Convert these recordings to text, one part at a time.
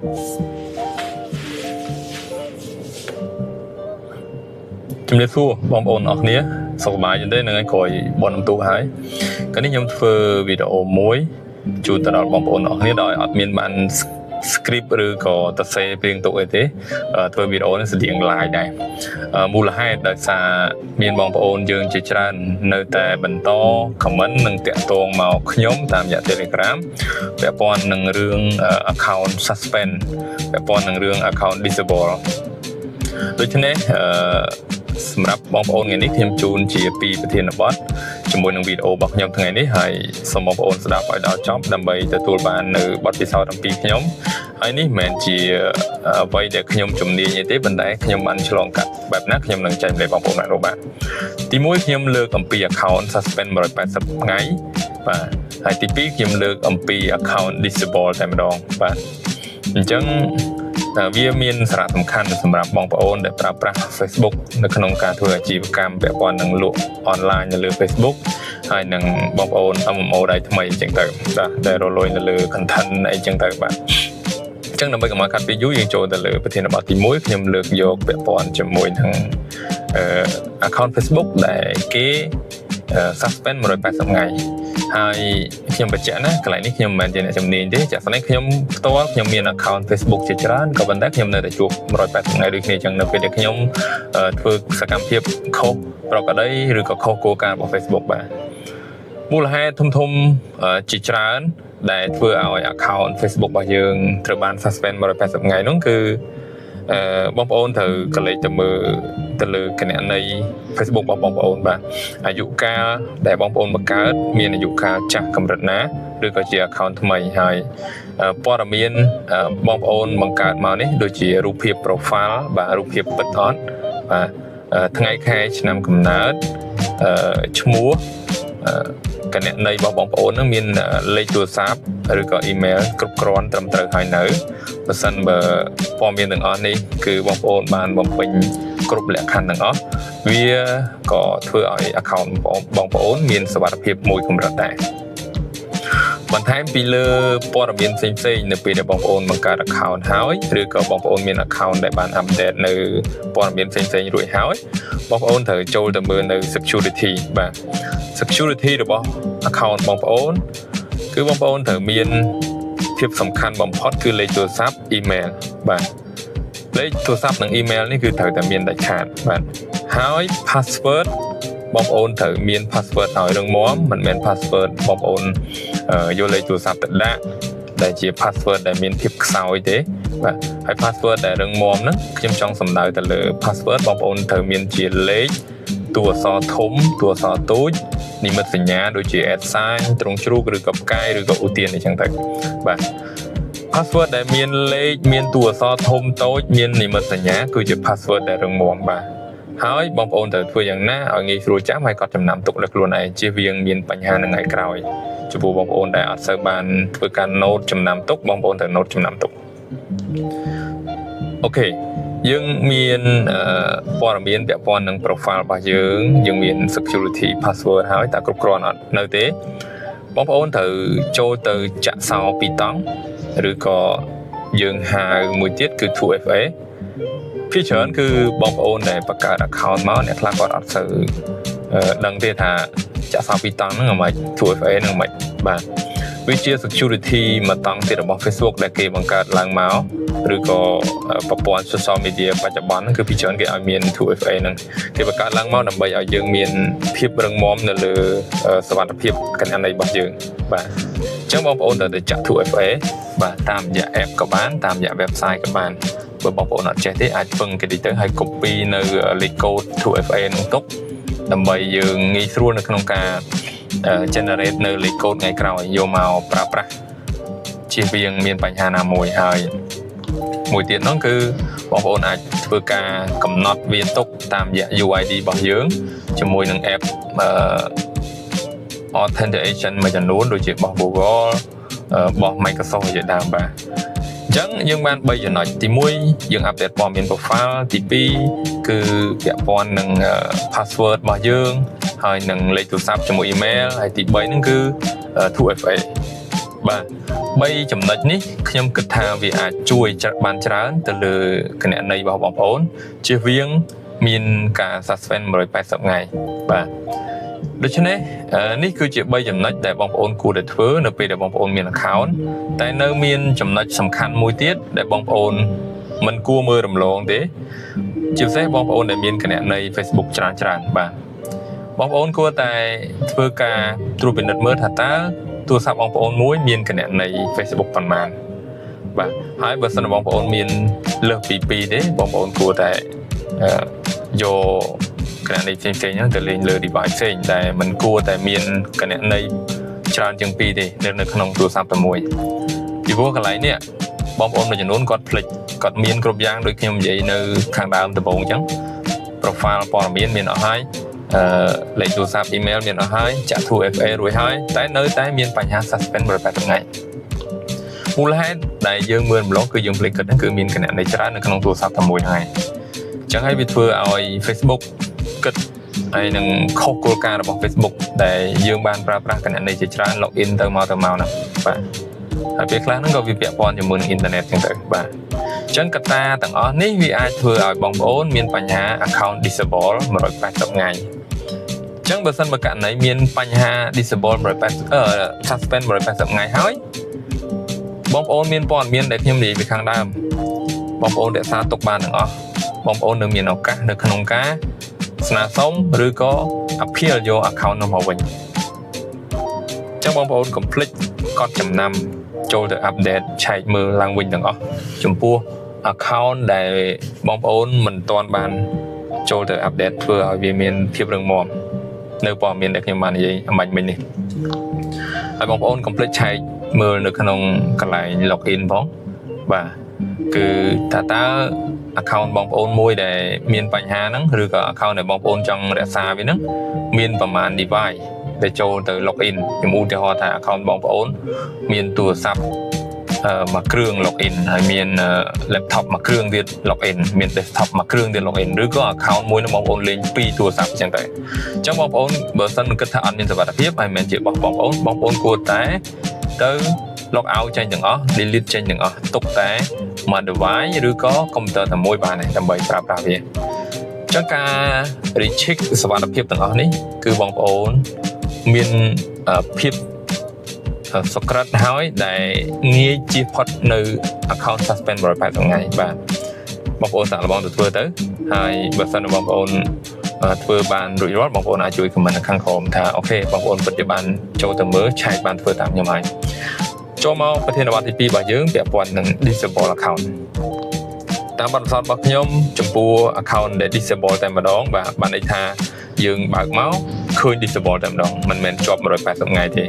ជំរាបសួរបបងប្អូនអរគ្នាសុខសប្បាយទេនឹងឲ្យក្រោយបនបន្ទូហើយកាលនេះខ្ញុំធ្វើវីដេអូមួយជូនទៅដល់បងប្អូនអរគ្នាដោយអត់មានបាន script ឬក៏តសេព្រៀងទុកអីទេធ្វើវីដេអូនេះស្តៀង live ដែរមូលហេតុដោយសារមានបងប្អូនយើងជាច្រើននៅតែបន្ត comment និងតាក់ទងមកខ្ញុំតាមរយៈ Telegram ពាក់ព័ន្ធនឹងរឿង account suspend ពាក់ព័ន្ធនឹងរឿង account disable ដូច្នេះសម្រាប់បងប្អូនថ្ងៃនេះខ្ញុំជូនជាពីប្រធានបទជាមួយនឹងវីដេអូរបស់ខ្ញុំថ្ងៃនេះហើយសូមបងប្អូនស្ដាប់ឲ្យដល់ចប់ដើម្បីទទួលបាននៅបទពិសោធន៍អំពីខ្ញុំហើយនេះមិនមែនជាអ្វីដែលខ្ញុំជំនាញទេប៉ុន្តែខ្ញុំបានឆ្លងកាត់បែបណាខ្ញុំនឹងចែករំលែកបងប្អូនបានបាទទី1ខ្ញុំលើកអំពី account suspend 180ថ្ងៃបាទហើយទី2ខ្ញុំលើកអំពី account disable តែម្ដងបាទអញ្ចឹងវាមានសារៈសំខាន់សម្រាប់បងប្អូនដែលប្រើប្រាស់ Facebook នៅក្នុងការធ្វើអាជីវកម្មពាក់ព័ន្ធនឹងលក់អនឡាញនៅលើ Facebook ហើយនឹងបងប្អូន MMO ដៃថ្មីអញ្ចឹងទៅបាទដែលរលួយនៅលើ content អីចឹងទៅបាទអញ្ចឹងដើម្បីកុំឲ្យខាត់ពេលយូរយើងចូលទៅលើប្រធានបទទី1ខ្ញុំលើកយកពាក់ព័ន្ធជាមួយនឹងaccount Facebook ដែលគេ suspend 180ថ្ងៃហើយខ្ញុំបញ្ជាក់ណាកន្លែងនេះខ្ញុំមិនមែនជាអ្នកជំនាញទេចាក់ស្ដែងខ្ញុំផ្ទាល់ខ្ញុំមាន account Facebook ជាច្រើនក៏ប៉ុន្តែខ្ញុំនៅតែជួប180ថ្ងៃដូចគ្នាអញ្ចឹងនៅពេលដែលខ្ញុំធ្វើសកម្មភាពខុសប្រក្រតីឬក៏ខុសគោលការណ៍របស់ Facebook បាទមូលហេតុធំជាច្រើនដែលធ្វើឲ្យ account Facebook របស់យើងត្រូវបាន suspend 180ថ្ងៃនោះគឺបងប្អូនត្រូវកលេចទៅមើលទៅលើគណនី Facebook របស់បងប្អូនបាទអាយុកាលដែលបងប្អូនបង្កើតមានអាយុកាលចាស់កម្រិតណាឬក៏ជា account ថ្មីហើយព័ត៌មានបងប្អូនបង្កើតមកនេះដូចជារូបភាព profile បាទរូបភាពពិតអត់បាទថ្ងៃខែឆ្នាំកំណើតឈ្មោះគណនីរបស់បងប្អូននឹងមានលេខទូរស័ព្ទឬក៏ email គ្រប់គ្រាន់ត្រឹមត្រូវហើយនៅបើសិនបើព័ត៌មានទាំងអស់នេះគឺបងប្អូនបានបំពេញគ្រប់លក្ខខណ្ឌទាំងអស់វាក៏ធ្វើឲ្យ account បងប្អូនមានសុវត្ថិភាពមួយកម្រិតដែរបន្ថែមពីលើព័ត៌មានផ្សេងៗនៅពេលដែលបងប្អូនបង្កើត account ហើយឬក៏បងប្អូនមាន account ដែលបាន update នៅព័ត៌មានផ្សេងៗរួចហើយបងប្អូនត្រូវចូលទៅមើលនៅ security បាទ security របស់ account បងប្អូនគឺបងប្អូនត្រូវមានភាពសំខាន់បំផុតគឺលេខទូរស័ព្ទ email បាទលេខទូរស័ព្ទនិង email នេះគឺត្រូវតែមានដាច់ខាតបាទហើយ password បងប្អូនត្រូវមាន password ឲ្យរឹងមាំមិនមែន password បងប្អូនយកលេខទូរស័ព្ទទៅដាក់ដែលជា password ដែលមានភាពខ្សោយទេបាទហើយ password ដែលរឹងមាំហ្នឹងខ្ញុំចង់សំដៅទៅលើ password បងប្អូនត្រូវមានជាលេខតួអក្សរធំតួអក្សរតូចនិមិត្តសញ្ញាដូចជា @ ត្រង់ជ្រូកឬក៏ផ្កាយឬក៏ឧទានអីចឹងទៅបាទ password ដែលមានលេខមានតួអក្សរធំតូចមាននិមិត្តសញ្ញាគឺជា password ដែលរឹងមាំបាទហើយបងប្អូនត្រូវធ្វើយ៉ាងណាឲ្យងាយស្រួលចាំហើយកត់ចំណាំទុកលើខ្លួនឯងជៀសវាងមានបញ្ហានៅថ្ងៃក្រោយចំពោះបងប្អូនដែលអត់សូវបានធ្វើការ note ចំណាំទុកបងប្អូនត្រូវ note ចំណាំទុកអូខេយើងមានព័ត៌មានពាក់ព័ន្ធនឹង profile របស់យើងមាន security password ហើយតើគ្រប់គ្រាន់អត់នៅទេបងប្អូនត្រូវចូលទៅចាក់សោពីតង់ឬក៏យើងហៅមួយទៀតគឺ 2FA ភាគច្រើនគឺបងប្អូនដែលបង្កើត account មកអ្នកខ្លះគាត់អត់សូវដឹងទេថាចាក់សោពីតង់ហ្នឹងមិន 2FA ហ្នឹងមិនបាទវាជា security មួយតង់ទៀតរបស់ Facebook ដែលគេបង្កើតឡើងមកឬក៏ប្រព័ន្ធ social media បច្ចុប្បន្នហ្នឹងគឺពីច្រើនគេឲ្យមាន 2FA ហ្នឹងគេបង្កើតឡើងមកដើម្បីឲ្យយើងមានភាពរឹងមាំនៅលើសុវត្ថិភាពគណនីរបស់យើងបាទអញ្ចឹងបងប្អូនត្រូវតែចាក់ 2FA បាទតាមរយៈ app ក៏បានតាមរយៈ website ក៏បានបើបងប្អូនអត់ចេះទេអាចពឹងគេទៅហើយ copy នៅលេខកូដ 2FA ហ្នឹងទុកដើម្បីយើងងាយស្រួលនៅក្នុងការgenerate នៅលេខកូដថ្ងៃក្រោយយកមកប្រើប្រាស់ជៀសវាងមានបញ្ហាណាមួយហើយមួយទៀតនោះគឺបងប្អូនអាចធ្វើការកំណត់វាទុកតាមរយៈ UID របស់យើងជាមួយនឹង app authentication មួយចំនួនដូចជារបស់ Google របស់ Microsoft ជាដើមបាទអញ្ចឹងយើងបាន3ចំណុចទី1យើងអាប់ដេតព័ត៌មាន profile ទី2គឺពាក់ព័ន្ធនឹង password របស់យើងហើយនឹងលេខទូរស័ព្ទជាមួយ email ហើយទី3ហ្នឹងគឺ 2FA បាទ3ចំណុចនេះខ្ញុំគិតថាវាអាចជួយបានច្រើនទៅលើគណនីរបស់បងប្អូនជៀសវាងមានការ suspend 180ថ្ងៃបាទដូច្នេះនេះគឺជា3ចំណុចដែលបងប្អូនគួរតែធ្វើនៅពេលដែលបងប្អូនមាន account តែនៅមានចំណុចសំខាន់មួយទៀតដែលបងប្អូនមិនគួរមើលរំលងទេជាពិសេសបងប្អូនដែលមានគណនី Facebook ច្រើនបាទបងប្អូនគួរតែធ្វើការត្រួតពិនិត្យមើលថាតើទូរស័ព្ទបងប្អូនមួយមានគណនី Facebook ប៉ុន្មានបាទហើយបើសិនបងប្អូនមានលើសពី2ទេបងប្អូនគួរតែយកគណនីផ្សេងៗហ្នឹងទៅលេងលើ device ផ្សេងដែលមិនគួរតែមានគណនីច្រើនជាង2ទេនៅក្នុងទូរស័ព្ទតែមួយពីព្រោះកន្លែងនេះបងប្អូនមួយចំនួនគាត់ភ្លេចគាត់មានគ្រប់យ៉ាងដូចខ្ញុំនិយាយនៅខាងដើមដំបូងអញ្ចឹង profile ព័ត៌មានមានអស់ហើយលេខទូរស័ព្ទ email មានអស់ហើយចាក់ 2FA រួចហើយតែនៅតែមានបញ្ហា suspend 180ថ្ងៃមូលហេតុដែលយើងមើលម្លងគឺយើងភ្លេចគិតហ្នឹងគឺមានគណនីច្រើននៅក្នុងទូរស័ព្ទតែមួយហ្នឹងហើយអញ្ចឹងហើយវាធ្វើឲ្យ Facebook គិតហើយនឹងខុសគោលការណ៍របស់ Facebook ដែលយើងបានប្រើប្រាស់គណនីជាច្រើន login ទៅមកហ្នឹងបាទហើយពេលខ្លះហ្នឹងក៏វាពាក់ព័ន្ធជាមួយនឹងអ៊ីនធឺណិតចឹងទៅបាទអញ្ចឹងកត្តាទាំងអស់នេះវាអាចធ្វើឲ្យបងប្អូនមានបញ្ហា account disable 180ថ្ងៃអញ្ចឹងបើសិនបើករណីមានបញ្ហា disable 180 suspend 180ថ្ងៃហើយបងប្អូនមានព័ត៌មានដែលខ្ញុំនិយាយពីខាងដើមបងប្អូនរក្សាទុកបានទាំងអស់បងប្អូននៅមានឱកាសនៅក្នុងការស្នើសុំឬក៏ appeal យក account នោះមកវិញអញ្ចឹងបងប្អូនកុំភ្លេចកត់ចំណាំចូលទៅ update ឆែកមើលឡើងវិញទាំងអស់ចំពោះ account ដែលបងប្អូនមិនទាន់បានចូលទៅ update ធ្វើឲ្យវាមានភាពរឹងមាំនៅព័ត៌មានដែលខ្ញុំបាននិយាយអំបញ្ញមិញនេះហើយបងប្អូនកុំភ្លេចឆែកមើលនៅក្នុងកន្លែង login ផងបាទគឺតើ account បងប្អូនមួយដែលមានបញ្ហាហ្នឹងឬក៏ account ដែលបងប្អូនចង់រក្សាវាហ្នឹងមានប្រមាណ device ដែលចូលទៅ login ខ្ញុំឧទាហរណ៍ថា account បងប្អូនមានទូរស័ព្ទមួយគ្រឿង login ហើយមាន laptop មួយគ្រឿងទៀត login មាន desktop មួយគ្រឿងទៀត login ឬក៏ account មួយនឹងបងប្អូនលេង2ទូរស័ព្ទអញ្ចឹងទៅអញ្ចឹងបងប្អូនបើសិនគិតថាអត់មានសុវត្ថិភាពហើយមិនមែនជារបស់បងប្អូនគួរតែទៅ log out ចេញទាំងអស់ delete ចេញទាំងអស់ទុកតែមួយ device ឬក៏ computer តែមួយបានទេដើម្បីប្រើប្រាស់វាអញ្ចឹងការ recheck សុវត្ថិភាពទាំងអស់នេះគឺបងប្អូនមានភាពសុក្រិតហើយដែលងាយជៀសផុតនៅ account suspend 180ថ្ងៃបាទបងប្អូនសាកល្បងទៅធ្វើទៅហើយបើសិនបងប្អូនធ្វើបានរួចរាល់បងប្អូនអាចជួយ comment នៅខាងក្រោមថាអូខេបងប្អូនពិតជាបានចូលទៅមើលឆែកបានធ្វើតាមខ្ញុំហើយចូលមកប្រធានបទទី2របស់យើងពាក់ព័ន្ធនឹង disable account តាមបទពិសោធន៍របស់ខ្ញុំចំពោះ account ដែល disable តែម្ដងបាទបានន័យថាយើងបើកមកឃើញ disable តែម្ដងមិនមែនជាប់180ថ្ងៃទេ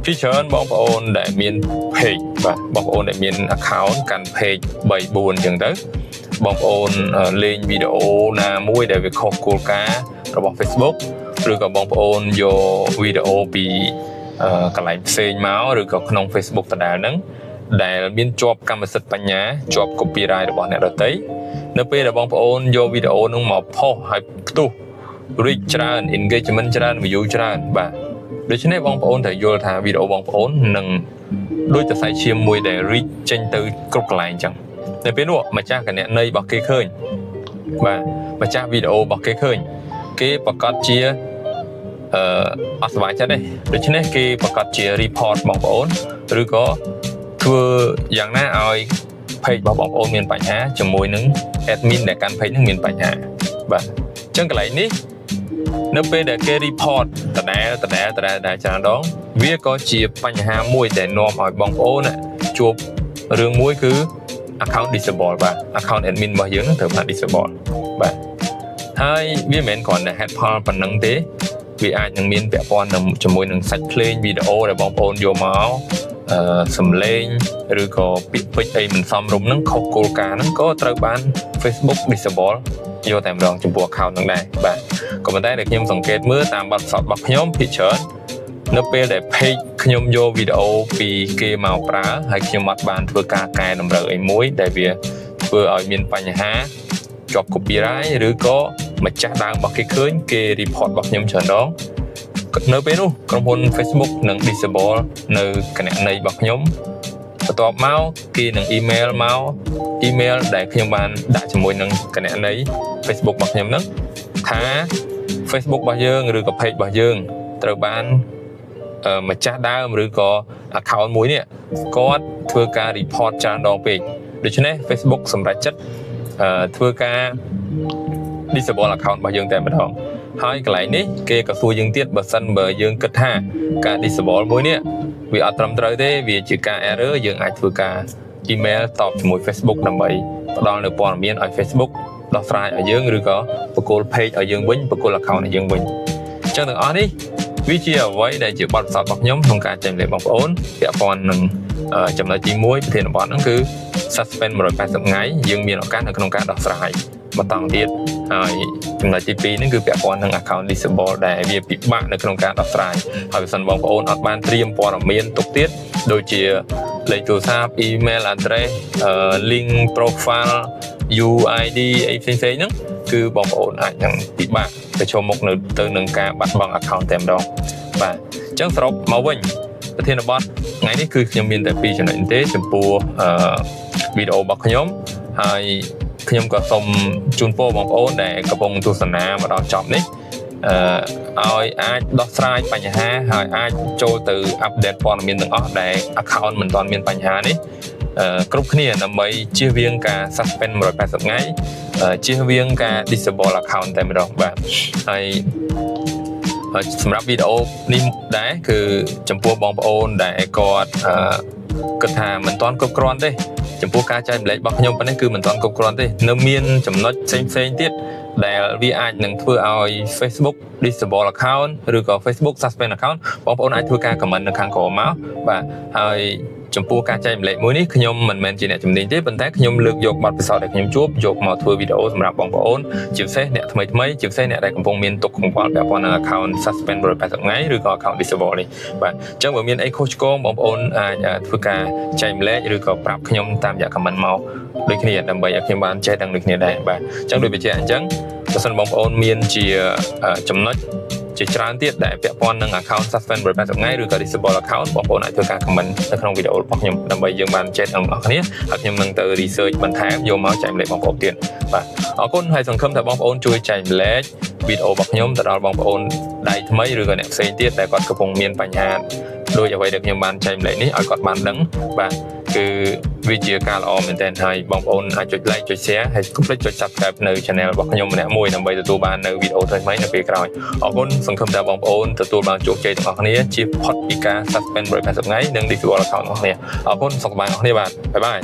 ពីច្រើនបងប្អូនដែលមាន page បាទបងប្អូនដែលមាន account កាន់ page 3 4អញ្ចឹងទៅបងប្អូនលេងវីដេអូណាមួយដែលវាខុសគោលការណ៍របស់ Facebook ឬក៏បងប្អូនយកវីដេអូពីកន្លែងផ្សេងមកឬក៏ក្នុង Facebook ដដែលហ្នឹងដែលមានជាប់កម្មសិទ្ធិបញ្ញាជាប់ copyright របស់អ្នកដទៃនៅពេលដែលបងប្អូនយកវីដេអូហ្នឹងមកផុសហើយផ្ទុះ reach ច្រើន engagement ច្រើន view ច្រើនបាទដូច្នេះបងប្អូនត្រូវយល់ថាវីដេអូបងប្អូននឹងដូចសរសៃឈាមមួយដែល reach ចេញទៅគ្រប់កន្លែងអញ្ចឹងនៅពេលនោះម្ចាស់គណនីរបស់គេឃើញបាទម្ចាស់វីដេអូរបស់គេឃើញគេប្រកាសជាអត់សុបាយចិត្តទេដូច្នេះគេប្រកាសជា report បងប្អូនឬក៏ធ្វើយ៉ាងណាឲ្យ page របស់បងប្អូនមានបញ្ហាជាមួយនឹង admin ដែលកាន់ page ហ្នឹងមានបញ្ហាបាទអញ្ចឹងកន្លែងនេះនៅពេលដែលគេ report ដដែលច្រើនដងវាក៏ជាបញ្ហាមួយដែលនាំឲ្យបងប្អូនជួបរឿងមួយគឺ account disable បាទ account admin របស់យើងនឹងត្រូវបាន disable បាទហើយវាមិនមែនគ្រាន់តែ headផលប៉ុណ្ណឹងទេវាអាចនឹងមានពាក់ព័ន្ធជាមួយនឹងសាច់ភ្លេងវីដេអូដែលបងប្អូនយកមកសំឡេងឬក៏ពាក្យពេចន៍អីមិនសមរម្យហ្នឹងខុសគោលការណ៍ហ្នឹងក៏ត្រូវបាន Facebook disable យកតែម្ដងចំពោះ account ហ្នឹងដែរបាទក៏ប៉ុន្តែដែលខ្ញុំសង្កេតមើលតាមបទពិសោធន៍របស់ខ្ញុំភាគច្រើននៅពេលដែល page ខ្ញុំយកវីដេអូពីគេមកប្រើហើយខ្ញុំអត់បានធ្វើការកែតម្រូវអីមួយដែលវាធ្វើឲ្យមានបញ្ហាជាប់ copyright ឬក៏ម្ចាស់ដើមរបស់គេឃើញគេ report របស់ខ្ញុំច្រើនដង នៅពេលនោះក្រុមហ៊ុន Facebook នឹង disable នៅគណនីរបស់ខ្ញុំបន្ទាប់មកគេនឹង email ដែលខ្ញុំបានដាក់ជាមួយនឹងគណនី Facebook របស់ខ្ញុំហ្នឹងថា Facebook របស់យើងឬក៏ page របស់យើងត្រូវបានម្ចាស់ដើមឬក៏ account មួយនេះគាត់ធ្វើការ report ច្រើនដងពេកដូច្នេះ Facebook សម្រេចចិត្តធ្វើការ disable account របស់យើងតែម្ដងហើយកន្លែងនេះគេក៏សួរយើងទៀតបើសិនបើយើងគិតថាការ disable មួយនេះវាអត់ត្រឹមត្រូវទេវាជាការ error យើងអាចធ្វើការ email តបជាមួយ Facebook ដើម្បីផ្ដល់នូវព័ត៌មានឲ្យ Facebook ដោះស្រាយឲ្យយើងឬក៏បកគោល page ឲ្យយើងវិញបកគោល account ឲ្យយើងវិញអញ្ចឹងទាំងអស់នេះវាជាអ្វីដែលជាបទពិសោធន៍របស់ខ្ញុំក្នុងការចែករំលែកបងប្អូនពាក់ព័ន្ធនឹងចំណុចទី1ប្រធានបទហ្នឹងគឺ suspend 180ថ្ងៃយើងមានឱកាសនៅក្នុងការដោះស្រាយបន្តទៀតហើយចំណុចទី2ហ្នឹងគឺពាក់ព័ន្ធនឹង account disable ដែលវាពិបាកនៅក្នុងការដោះស្រាយហើយបើសិនបងប្អូនអត់បានត្រៀមព័ត៌មានទុកទៀតដូចជាលេខទូរស័ព្ទ email address link profile UID អីផ្សេងៗហ្នឹងគឺបងប្អូនអាចនឹងពិបាកប្រឈមមុខទៅនឹងការបាត់បង់ account តែម្ដងបាទអញ្ចឹងសរុបមកវិញប្រធានបទថ្ងៃនេះគឺខ្ញុំមានតែ2ចំណុចទេចំពោះវីដេអូរបស់ខ្ញុំហើយខ្ញុំក៏សូមជូនពរបងប្អូនដែលកំពុងទស្សនាមកដល់ចប់នេះឲ្យអាចដោះស្រាយបញ្ហាហើយអាចចូលទៅ update ព័ត៌មានទាំងអស់ដែល account មិនទាន់មានបញ្ហានេះគ្រប់គ្នាដើម្បីជៀសវាងការ suspend 180ថ្ងៃជៀសវាងការ disable account តែម្ដងបាទហើយសម្រាប់វីដេអូនេះដែរគឺចំពោះបងប្អូនដែលគាត់គិតថាមិនទាន់គ្រប់គ្រាន់ទេចំពោះការចែករំលែករបស់ខ្ញុំប៉ុណ្ណេះគឺមិនទាន់គ្រប់គ្រាន់ទេនៅមានចំណុចផ្សេងៗទៀតដែលវាអាចនឹងធ្វើឲ្យ Facebook disable account ឬក៏ Facebook suspend account បងប្អូនអាចធ្វើការ comment នៅខាងក្រោមមកបាទហើយចំពោះការចែករំលែកមួយនេះខ្ញុំមិនមែនជាអ្នកជំនាញទេប៉ុន្តែខ្ញុំលើកយកបទពិសោធន៍ដែលខ្ញុំជួបយកមកធ្វើវីដេអូសម្រាប់បងប្អូនជាពិសេសអ្នកថ្មីជាពិសេសអ្នកដែលកំពុងមានទុកកង្វល់ពាក់ព័ន្ធនឹង account suspend 180ថ្ងៃឬក៏ account disable នេះបាទអញ្ចឹងបើមានអីខុសឆ្គងបងប្អូនអាចធ្វើការចែករំលែកឬក៏ប្រាប់ខ្ញុំតាមរយៈ comment មកដូចគ្នាដើម្បីឲ្យខ្ញុំបានចេះដឹងដូចគ្នាដែរបាទអញ្ចឹងដូចបញ្ជាក់អញ្ចឹងបើសិនបងប្អូនមានជាចំណុចជាច្រើនទៀតដែលពាក់ព័ន្ធនឹង account suspend 180ថ្ងៃឬក៏ disable account បងប្អូនអាចធ្វើការ comment នៅក្នុងវីដេអូរបស់ខ្ញុំដើម្បីយើងបានចេះទាំងអស់គ្នាហើយខ្ញុំនឹងទៅ research បន្ថែមយកមកចែករំលែកបងប្អូនទៀតបាទអរគុណហើយសង្ឃឹមថាបងប្អូនជួយចែករំលែកវីដេអូរបស់ខ្ញុំទៅដល់បងប្អូនដៃថ្មីឬក៏អ្នកផ្សេងទៀតដែលគាត់កំពុងមានបញ្ហាដោយអ្វីដែលខ្ញុំបានចែករំលែកនេះឲ្យគាត់បានដឹងបាទគឺវាជាការល្អមែនទែនហើយបងប្អូនអាចចុច like ចុច share ហើយកុំភ្លេចចុច subscribe នៅ channel របស់ខ្ញុំម្នាក់មួយដើម្បីទទួលបាននៅវីដេអូថ្មីៗនៅពេលក្រោយអរគុណសង្ឃឹមថាបងប្អូនទទួលបានជោគជ័យទាំងអស់គ្នាជៀសផុតពីការ suspend 180ថ្ងៃនិង disable account របស់គ្នាអរគុណសុខសប្បាយអរគ្នាបាទបាយបាយ